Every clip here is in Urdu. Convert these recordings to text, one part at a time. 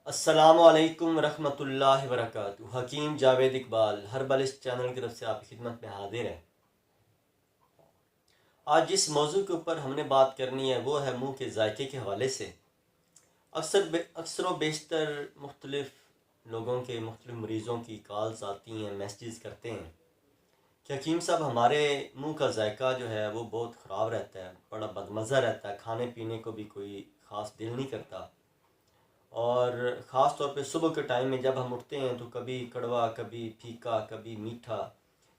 السلام علیکم ورحمۃ اللہ وبرکاتہ۔ حکیم جاوید اقبال ہربل اس چینل کی طرف سے آپ کی خدمت میں حاضر ہے۔ آج جس موضوع کے اوپر ہم نے بات کرنی ہے وہ ہے منہ کے ذائقے کے حوالے سے۔ اکثر و بیشتر مختلف لوگوں کے مختلف مریضوں کی کالز آتی ہیں، میسیجز کرتے ہیں کہ حکیم صاحب ہمارے منہ کا ذائقہ جو ہے وہ بہت خراب رہتا ہے، بڑا بدمزہ رہتا ہے، کھانے پینے کو بھی کوئی خاص دل نہیں کرتا، اور خاص طور پہ صبح کے ٹائم میں جب ہم اٹھتے ہیں تو کبھی کڑوا، کبھی پھیکا، کبھی میٹھا،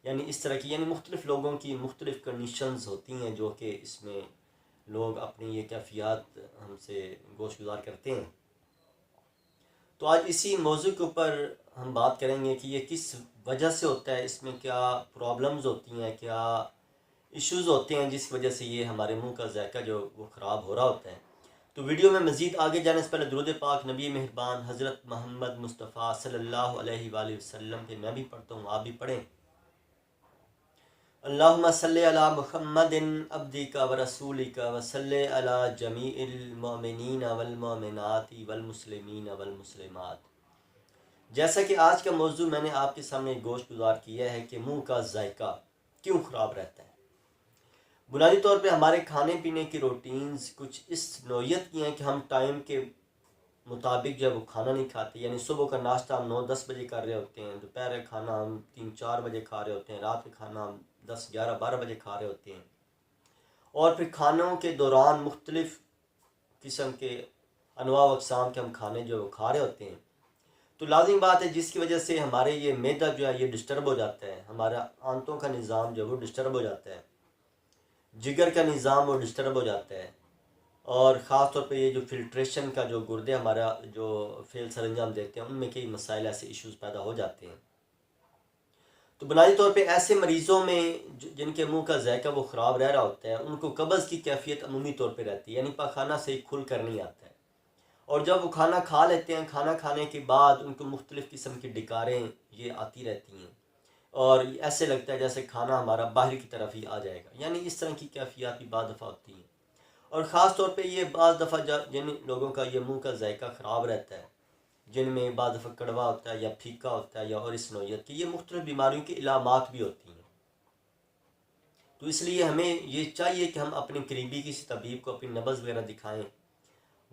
یعنی اس طرح کی مختلف لوگوں کی مختلف کنڈیشنز ہوتی ہیں جو کہ اس میں لوگ اپنی یہ کیفیات ہم سے گوش گزار کرتے ہیں۔ تو آج اسی موضوع کے اوپر ہم بات کریں گے کہ یہ کس وجہ سے ہوتا ہے، اس میں کیا پرابلمز ہوتی ہیں، کیا ایشوز ہوتے ہیں جس وجہ سے یہ ہمارے منہ کا ذائقہ جو وہ خراب ہو رہا ہوتا ہے۔ تو ویڈیو میں مزید آگے جانے سے پہلے درود پاک نبی مہربان حضرت محمد مصطفیٰ صلی اللہ علیہ وآلہ وسلم پہ میں بھی پڑھتا ہوں، آپ بھی پڑھیں۔ اللہم صلی علی محمد عبدک و رسولک و صلی علی جمیع المؤمنین والمؤمنات والمسلمین والمسلمات۔ جیسا کہ آج کا موضوع میں نے آپ کے سامنے گوشت گزار کیا ہے کہ منہ کا ذائقہ کیوں خراب رہتا ہے۔ بنیادی طور پہ ہمارے کھانے پینے کی روٹینز کچھ اس نوعیت کی ہیں کہ ہم ٹائم کے مطابق جب وہ کھانا نہیں کھاتے، یعنی صبح کا ناشتہ ہم 9-10 بجے کر رہے ہوتے ہیں، دوپہر کا کھانا ہم 3-4 بجے کھا رہے ہوتے ہیں، رات کا کھانا ہم 10-11-12 بجے کھا رہے ہوتے ہیں، اور پھر کھانوں کے دوران مختلف قسم کے انواع و اقسام کے ہم کھانے جو کھا رہے ہوتے ہیں، تو لازم بات ہے جس کی وجہ سے ہمارے یہ معدہ جو ہے یہ ڈسٹرب ہو جاتا ہے، ہمارا آنتوں کا نظام جو ہے وہ ڈسٹرب ہو جاتا ہے، جگر کا نظام وہ ڈسٹرب ہو جاتا ہے، اور خاص طور پہ یہ جو فلٹریشن کا جو گردے ہمارا جو فعل سر انجام دیتے ہیں ان میں کئی مسائل ایسے ایشوز پیدا ہو جاتے ہیں۔ تو بنیادی طور پہ ایسے مریضوں میں جن کے منہ کا ذائقہ وہ خراب رہ رہا ہوتا ہے ان کو قبض کی کیفیت عمومی طور پہ رہتی ہے، یعنی پاخانہ سے کھل کر نہیں آتا ہے، اور جب وہ کھانا کھا لیتے ہیں کھانا کھانے کے بعد ان کو مختلف قسم کی ڈکاریں یہ آتی رہتی ہیں، اور ایسے لگتا ہے جیسے کھانا ہمارا باہر کی طرف ہی آ جائے گا، یعنی اس طرح کی کیفیات بھی بعض دفعہ ہوتی ہیں۔ اور خاص طور پہ یہ بعض دفعہ جن لوگوں کا یہ منہ کا ذائقہ خراب رہتا ہے، جن میں بعض دفعہ کڑوا ہوتا ہے یا پھیکا ہوتا ہے یا اور اس نوعیت کی، یہ مختلف بیماریوں کی علامات بھی ہوتی ہیں۔ تو اس لیے ہمیں یہ چاہیے کہ ہم اپنے قریبی کسی طبیب کو اپنی نبض وغیرہ دکھائیں،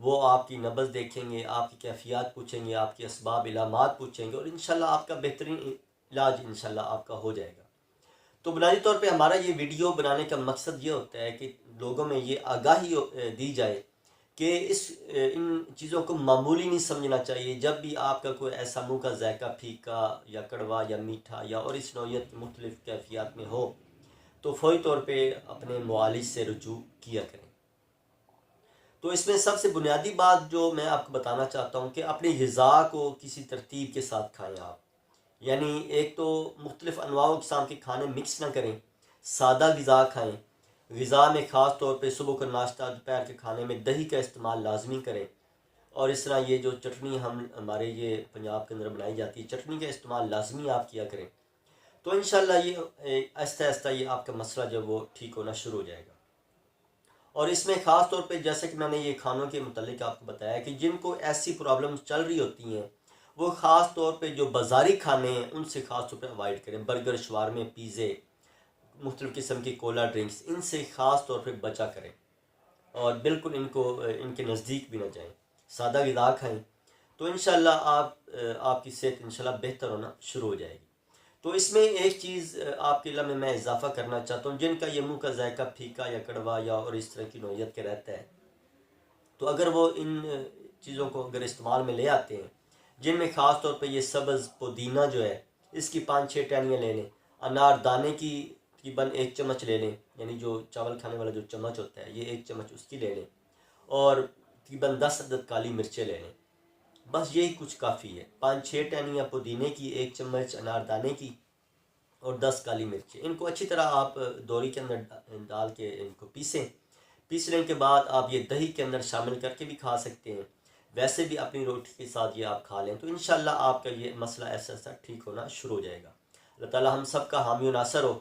وہ آپ کی نبض دیکھیں گے، آپ کی کیفیات پوچھیں گے، آپ کے اسباب علامات پوچھیں گے، اور انشاءاللہ آپ کا بہترین علاج انشاءاللہ آپ کا ہو جائے گا۔ تو بنیادی طور پہ ہمارا یہ ویڈیو بنانے کا مقصد یہ ہوتا ہے کہ لوگوں میں یہ آگاہی دی جائے کہ ان چیزوں کو معمولی نہیں سمجھنا چاہیے۔ جب بھی آپ کا کوئی ایسا منہ کا ذائقہ پھیکا یا کڑوا یا میٹھا یا اور اس نوعیت کی مختلف کیفیات میں ہو تو فوری طور پہ اپنے معالج سے رجوع کیا کریں۔ تو اس میں سب سے بنیادی بات جو میں آپ کو بتانا چاہتا ہوں کہ اپنی غذا کو کسی ترتیب کے ساتھ کھائیں آپ، یعنی ایک تو مختلف انواع و اقسام کے کھانے مکس نہ کریں، سادہ غذا کھائیں، غذا میں خاص طور پہ صبح کا ناشتہ دوپہر کے کھانے میں دہی کا استعمال لازمی کریں، اور اس طرح یہ جو چٹنی ہمارے یہ پنجاب کے اندر بنائی جاتی ہے چٹنی کا استعمال لازمی آپ کیا کریں، تو انشاءاللہ یہ آہستہ آہستہ یہ آپ کا مسئلہ جو وہ ٹھیک ہونا شروع ہو جائے گا۔ اور اس میں خاص طور پہ جیسے کہ میں نے یہ کھانوں کے متعلق آپ کو بتایا کہ جن کو ایسی پرابلمز چل رہی ہوتی ہیں وہ خاص طور پہ جو بازاری کھانے ہیں ان سے خاص طور پہ اوائڈ کریں، برگر، شوارمے، پیزے، مختلف قسم کی کولا ڈرنکس، ان سے خاص طور پہ بچا کریں، اور بالکل ان کے نزدیک بھی نہ جائیں، سادہ غذا کھائیں، تو انشاءاللہ آپ کی صحت انشاءاللہ بہتر ہونا شروع ہو جائے گی۔ تو اس میں ایک چیز آپ کے علم میں اضافہ کرنا چاہتا ہوں، جن کا یہ منہ کا ذائقہ پھیکا یا کڑوا یا اور اس طرح کی نوعیت کے رہتا ہے، تو اگر وہ ان چیزوں کو اگر استعمال میں لے آتے ہیں، جن میں خاص طور پہ یہ سبز پودینہ جو ہے اس کی 5-6 ٹہنیاں لے لیں، انار دانے کی تقریباً 1 چمچ لے لیں، یعنی جو چاول کھانے والا جو چمچ ہوتا ہے یہ 1 چمچ اس کی لے لیں، اور تقریباً 10 عدد کالی مرچیں لے لیں، بس یہی کچھ کافی ہے۔ 5-6 ٹہنیاں پودینے کی، 1 چمچ انار دانے کی، اور 10 کالی مرچیں، ان کو اچھی طرح آپ دوری کے اندر ڈال کے ان کو پیسنے کے بعد آپ یہ دہی کے اندر شامل کر کے بھی کھا سکتے ہیں، ویسے بھی اپنی روٹی کے ساتھ یہ آپ کھا لیں، تو انشاءاللہ آپ کا یہ مسئلہ ایسا ایسا ٹھیک ہونا شروع ہو جائے گا۔ اللہ تعالی ہم سب کا حامی و ناصر ہو۔